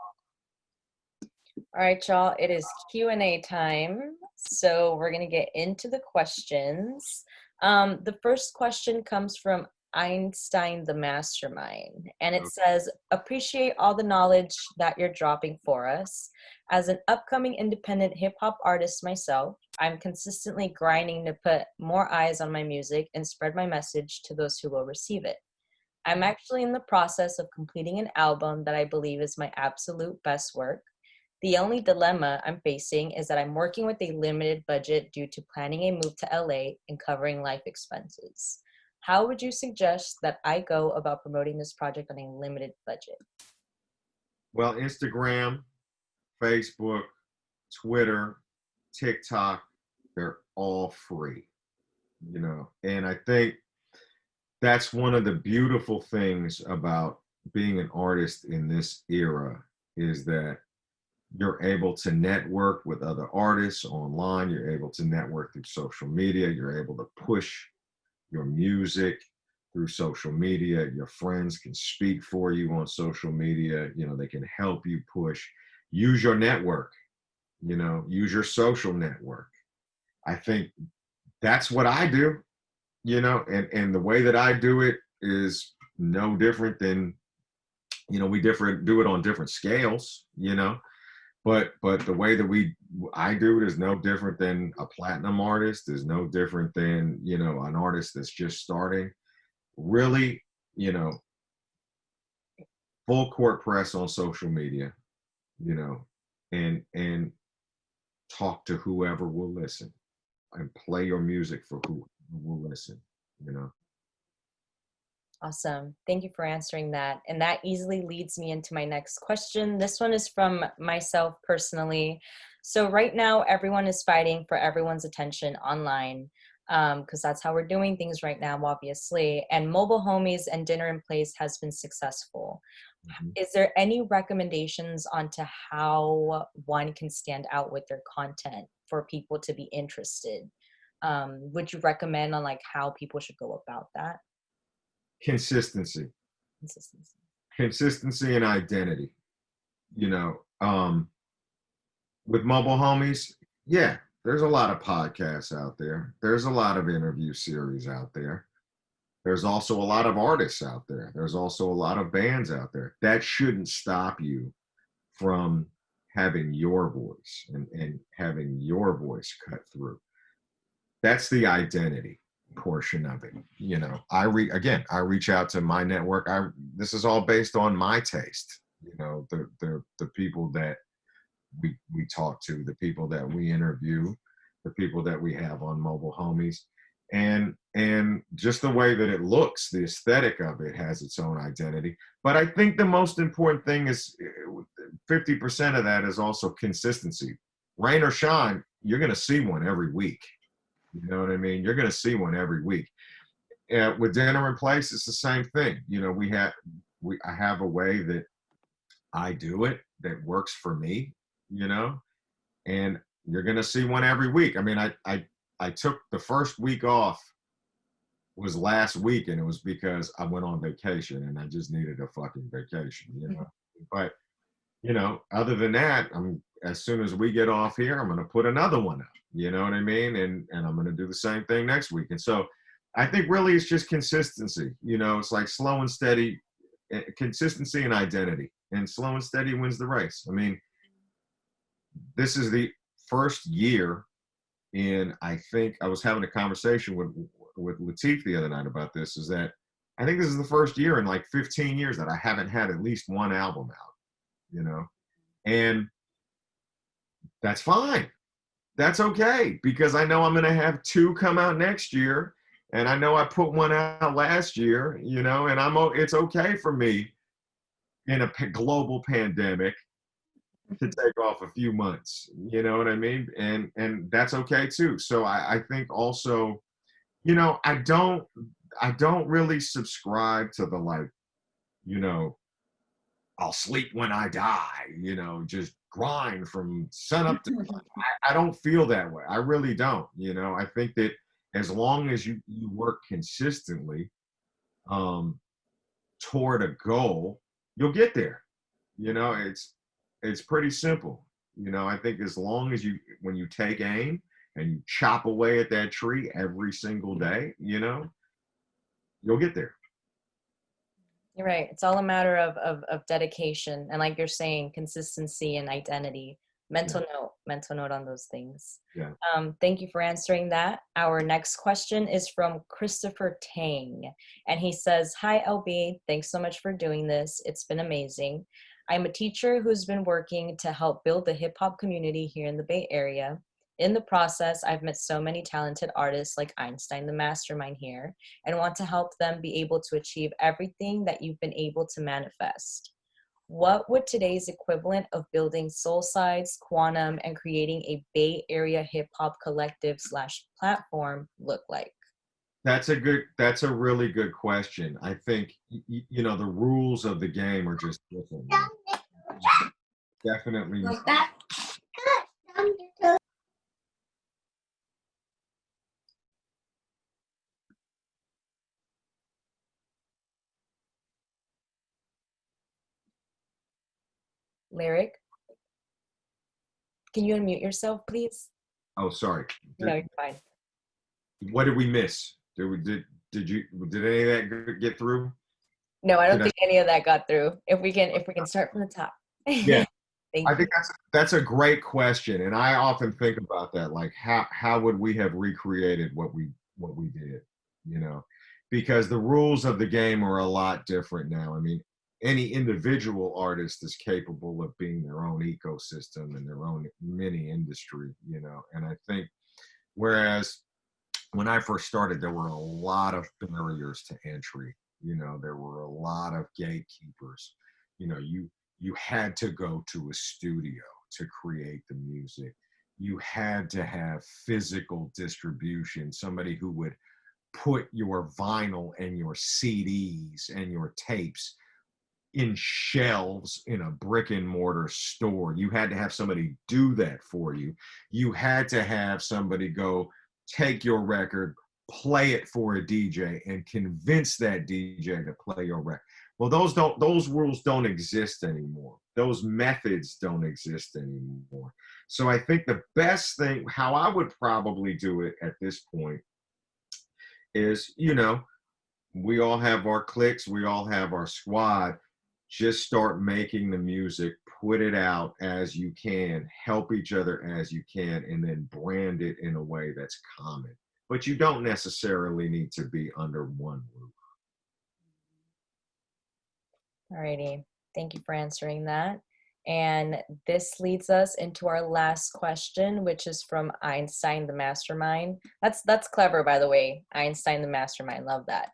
S4: All right, y'all, it is Q&A time. So we're going to get into the questions. The first question comes from Einstein the Mastermind, and it says, appreciate all the knowledge that you're dropping for us. As an upcoming independent hip-hop artist myself, I'm consistently grinding to put more eyes on my music and spread my message to those who will receive it. I'm actually in the process of completing an album that I believe is my absolute best work. The only dilemma I'm facing is that I'm working with a limited budget due to planning a move to LA and covering life expenses. How would you suggest that I go about promoting this project on a limited budget?
S2: Well, Instagram, Facebook, Twitter, TikTok, they're all free, and I think that's one of the beautiful things about being an artist in this era is that you're able to network with other artists online. You're able to network through social media. You're able to push your music through social media. Your friends can speak for you on social media. They can help you push. Use your network, use your social network. I think that's what I do, and the way that I do it is no different than, we do it on different scales, but the way that I do it is no different than a platinum artist, is no different than, an artist that's just starting. Really, full court press on social media, and talk to whoever will listen and play your music for who will listen,
S4: Awesome. Thank you for answering that. And that easily leads me into my next question. This one is from myself personally. So right now, everyone is fighting for everyone's attention online, because that's how we're doing things right now, obviously. And Mobile Homies and Dinner in Place has been successful. Mm-hmm. Is there any recommendations onto how one can stand out with their content for people to be interested? Would you recommend on how people should go about that?
S2: Consistency and identity. With Mobile Homies, there's a lot of podcasts out there. There's a lot of interview series out there. There's also a lot of artists out there. There's also a lot of bands out there. That shouldn't stop you from having your voice and having your voice cut through. That's the identity portion of it. I reach out to my network. This is all based on my taste. The people that we talk to, the people that we interview, the people that we have on Mobile Homies, and just the way that it looks, the aesthetic of it has its own identity. But I think the most important thing is 50% of that is also consistency. Rain or shine, you're going to see one every week. You know what I mean? You're going to see one every week. With Dinner in Place, it's the same thing. I have a way that I do it that works for me. you know, and you're going to see one every week. I mean, I took the first week off was last week, and it was because I went on vacation and I just needed a fucking vacation, you know. But, you know, other than that, as soon as we get off here, I'm going to put another one up, you know what I mean? And I'm going to do the same thing next week. And so I think really it's just consistency, you know, it's like slow and steady, consistency and identity, and slow and steady wins the race. I mean, this is the first year in, I think I was having a conversation with Latif the other night about this, is that I think this is the first year in like 15 years that I haven't had at least one album out, you know, and that's fine. That's okay, because I know I'm going to have 2 come out next year, and I know I put one out last year, you know, and it's okay for me in a global pandemic to take off a few months, you know what I mean? And that's okay too. So I think also, you know, I don't really subscribe to the, like, you know, I'll sleep when I die, you know, just grind from sun up to I don't feel that way. I really don't. You know, I think that as long as you work consistently toward a goal, you'll get there. You know, it's pretty simple. You know, I think as long as when you take aim and you chop away at that tree every single day, you know, you'll get there.
S4: You're right. It's all a matter of dedication. And like you're saying, consistency and identity. Mental note on those things.
S2: Yeah.
S4: Thank you for answering that. Our next question is from Christopher Tang. And he says, hi, LB. Thanks so much for doing this. It's been amazing. I'm a teacher who's been working to help build the hip hop community here in the Bay Area. In the process, I've met so many talented artists like Einstein, the mastermind here, and want to help them be able to achieve everything that you've been able to manifest. What would today's equivalent of building Soul Sides, Quantum, and creating a Bay Area hip hop collective / platform look like?
S2: That's a really good question. I think, you know, the rules of the game are just different. Definitely.
S4: Lyric, can you unmute yourself, please?
S2: Oh, sorry.
S4: No, you're fine.
S2: What did we miss? Did any of that get through?
S4: No, I don't think any of that got through. If we can start from the top.
S2: Yeah.
S4: I
S2: think that's a great question, and I often think about that. Like, how would we have recreated what we did? You know, because the rules of the game are a lot different now. I mean, any individual artist is capable of being their own ecosystem and their own mini industry. You know, and I think whereas when I first started, there were a lot of barriers to entry. You know, there were a lot of gatekeepers. You know, you had to go to a studio to create the music. You had to have physical distribution, somebody who would put your vinyl and your CDs and your tapes in shelves in a brick and mortar store. You had to have somebody do that for you. You had to have somebody go take your record, play it for a DJ, and convince that DJ to play your record. Well, those rules don't exist anymore. Those methods don't exist anymore. So I think the best thing, how I would probably do it at this point is, you know, we all have our cliques, we all have our squad. Just start making the music, put it out as you can, help each other as you can, and then brand it in a way that's common. But you don't necessarily need to be under one roof.
S4: Alrighty, thank you for answering that. And this leads us into our last question, which is from Einstein the Mastermind. That's clever, by the way. Einstein the Mastermind, love that.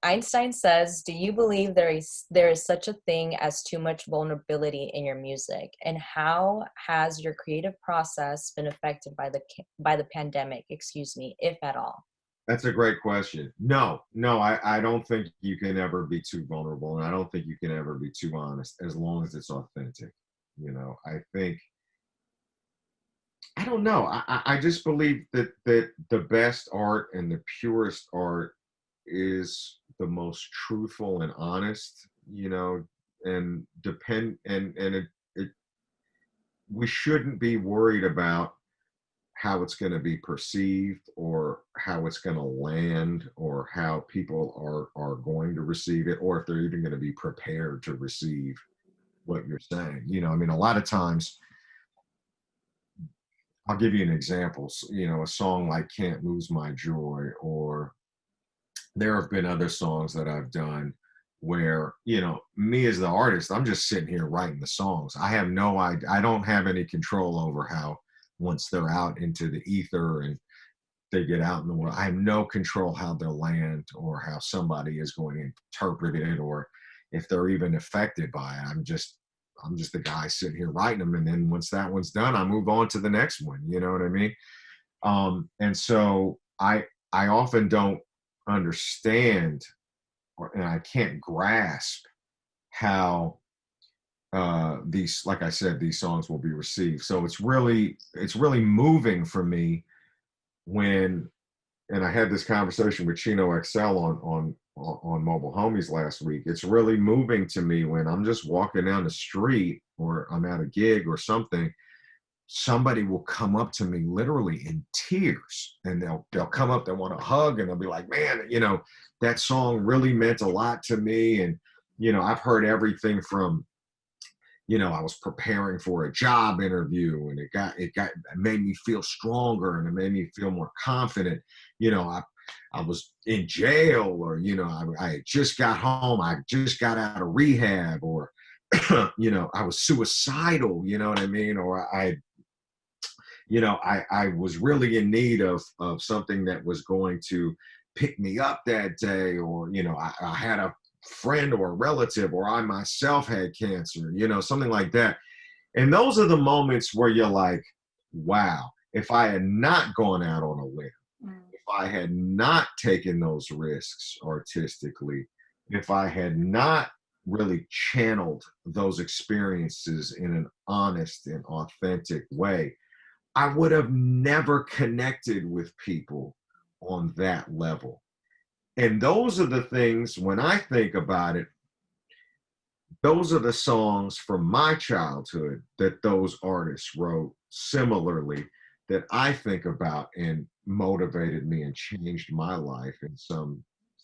S4: Einstein says, do you believe there is such a thing as too much vulnerability in your music? And how has your creative process been affected by the pandemic, if at all?
S2: That's a great question. No, I don't think you can ever be too vulnerable, and I don't think you can ever be too honest as long as it's authentic. You know, I think, I don't know. I just believe that the best art and the purest art is the most truthful and honest, you know, and it, we shouldn't be worried about how it's going to be perceived or how it's going to land or how people are going to receive it, or if they're even going to be prepared to receive what you're saying. You know, I mean, a lot of times, I'll give you an example. You know, a song like Can't Lose My Joy, or there have been other songs that I've done where, you know, me as the artist, I'm just sitting here writing the songs. I have no idea. I don't have any control over how, once they're out into the ether and they get out in the world, I have no control how they'll land or how somebody is going to interpret it, or if they're even affected by it. I'm just the guy sitting here writing them. And then once that one's done, I move on to the next one. You know what I mean? And so I often don't understand, and I can't grasp how these, like I said, these songs will be received. So it's really moving for me when, and I had this conversation with Chino XL on Mobile Homies last week. It's really moving to me when I'm just walking down the street or I'm at a gig or something. Somebody will come up to me literally in tears, and they'll come up, they want to hug, and they'll be like, man, you know, that song really meant a lot to me. And, you know, I've heard everything from, you know, I was preparing for a job interview and it made me feel stronger and it made me feel more confident. You know, I was in jail, or, you know, I just got home, I just got out of rehab, or, you know, I was suicidal, you know what I mean? Or I was really in need of something that was going to pick me up that day, or, you know, I had a friend or a relative, or I myself had cancer, you know, something like that. And those are the moments where you're like, wow, if I had not gone out on a limb, if I had not taken those risks artistically, if I had not really channeled those experiences in an honest and authentic way, I would have never connected with people on that level. And those are the things, when I think about it, those are the songs from my childhood that those artists wrote similarly, that I think about and motivated me and changed my life in some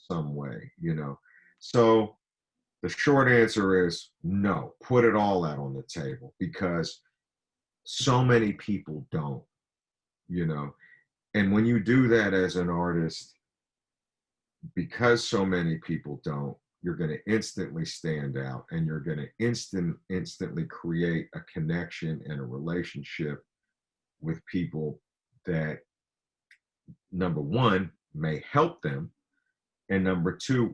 S2: way, you know. So the short answer is no, put it all out on the table, because so many people don't, you know. And when you do that as an artist, because so many people don't, you're going to instantly stand out, and you're going to instantly create a connection and a relationship with people that, number one, may help them, and number two,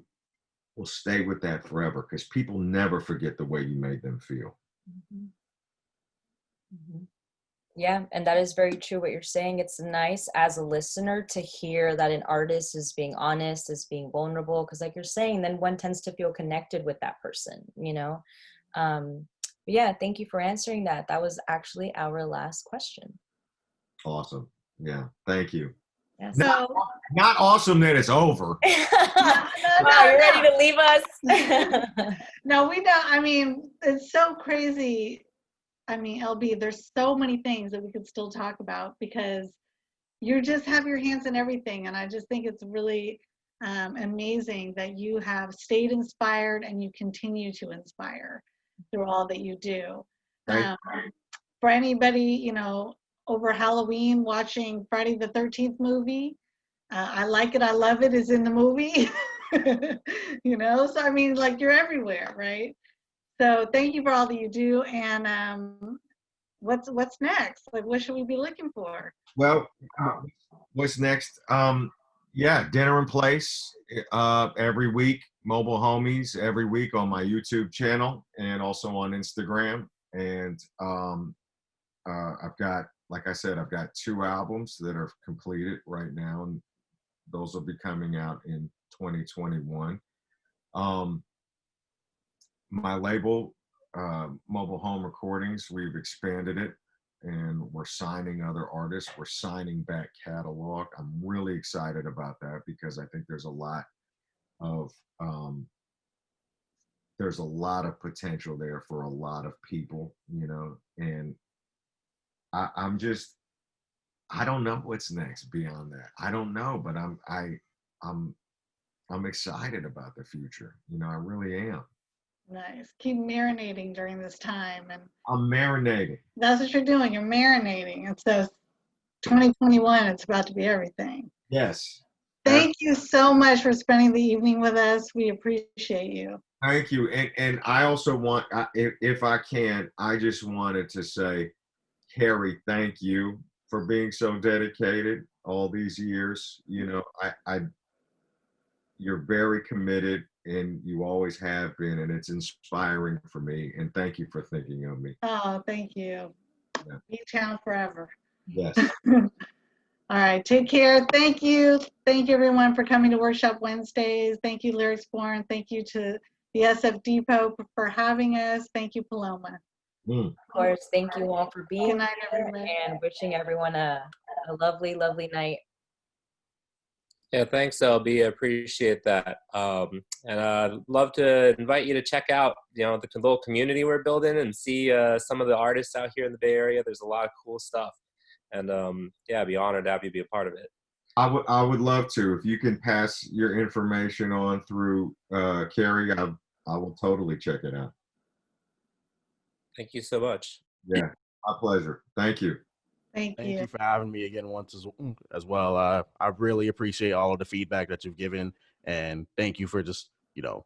S2: will stay with that forever, because people never forget the way you made them feel.
S4: Mm-hmm. Mm-hmm. Yeah, and that is very true what you're saying. It's nice as a listener to hear that an artist is being honest, is being vulnerable, because like you're saying, then one tends to feel connected with that person, you know. But yeah, thank you for answering that. That was actually our last question.
S2: Awesome. Yeah, thank you.
S4: Yeah,
S2: not awesome that it's over.
S4: Wow, you're ready to leave us?
S1: No, we don't. I mean, it's so crazy. I mean, LB, there's so many things that we could still talk about, because you just have your hands in everything. And I just think it's really amazing that you have stayed inspired and you continue to inspire through all that you do. For anybody, you know, over Halloween watching Friday the 13th movie, I Like It, I Love It is in the movie. You know, so I mean, like, you're everywhere, right? So thank you for all that you do. And what's next? Like, what should we be looking for?
S2: Well, what's next? Yeah, Dinner in Place every week. Mobile Homies every week on my YouTube channel, and also on Instagram. And I've got, like I said, I've got 2 albums that are completed right now, and those will be coming out in 2021. My label, mobile home recordings. We've expanded it, and we're signing other artists. We're signing back catalog. I'm really excited about that because I think there's a lot of potential there for a lot of people, you know, and I don't know what's next beyond that. I don't know, but I'm excited about the future. You know, I really am.
S1: Nice. Keep marinating during this time, and
S2: I'm marinating.
S1: that's what you're doing. You're marinating. And so 2021, it's about to be everything.
S2: Yes.
S1: Thank you so much for spending the evening with us. We appreciate you.
S2: Thank you. And I also want, if I can, I just wanted to say, Kerry, thank you for being so dedicated all these years. You know, you're very committed, and you always have been, and it's inspiring for me. And thank you for thinking of me.
S1: Oh, thank you.
S2: Yeah.
S1: E-Town forever.
S2: Yes.
S1: All right, take care. Thank you. Thank you, everyone, for coming to Workshop Wednesdays. Thank you, Lyricsborn. Thank you to the SF Depot for having us. Thank you, Paloma.
S4: Of course, thank you all for being
S1: Good night,
S4: here
S1: everyone.
S4: and wishing everyone a lovely, lovely night.
S5: Yeah, thanks, LB. I appreciate that. And I'd love to invite you to check out, you know, the little community we're building and see some of the artists out here in the Bay Area. There's a lot of cool stuff. And yeah, I'd be honored to have you be a part of it.
S2: I would love to. If you can pass your information on through Kerry, I will totally check it out.
S5: Thank you so much.
S2: Yeah, my pleasure. Thank you.
S1: Thank
S6: Thank
S1: you.
S6: you for having me again once as well. I really appreciate all of the feedback that you've given, and thank you for just, you know,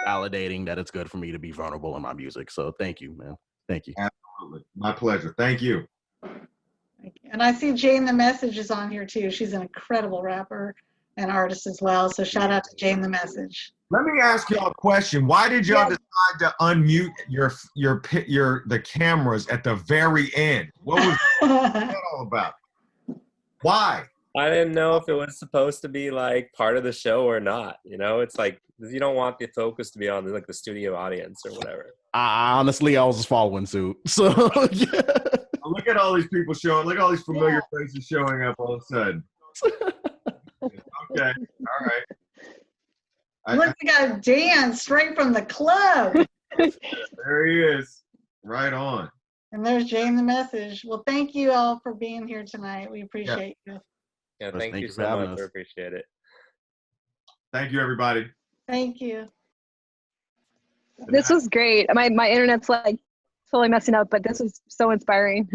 S6: validating that it's good for me to be vulnerable in my music. So thank you, man. Thank you.
S2: Absolutely. My pleasure. Thank you.
S1: Thank you. And I see Jane the Message is on here too. She's an incredible rapper and artist as well. So shout out to Jane the Message.
S2: Let me ask y'all a question. Why did y'all
S1: Yes.
S2: decide to unmute the cameras at the very end? What was that all about? Why?
S5: I didn't know if it was supposed to be like part of the show or not. You know, it's like you don't want the focus to be on like the studio audience or whatever.
S6: Honestly, I was just following suit. So yeah.
S2: Look at all these people showing. Look at all these familiar faces showing up all of a sudden. Okay. All right.
S1: Look, we got Dan straight from the club.
S2: There he is. Right on.
S1: And there's Jane the Message. Well, thank you all for being here tonight. We appreciate you.
S5: Yeah,
S6: Thank
S5: thank you
S6: you for
S5: so
S6: having
S5: much.
S6: us.
S5: I appreciate it.
S2: Thank you, everybody.
S1: Thank you.
S7: This was great. My internet's like totally messing up, but this was so inspiring.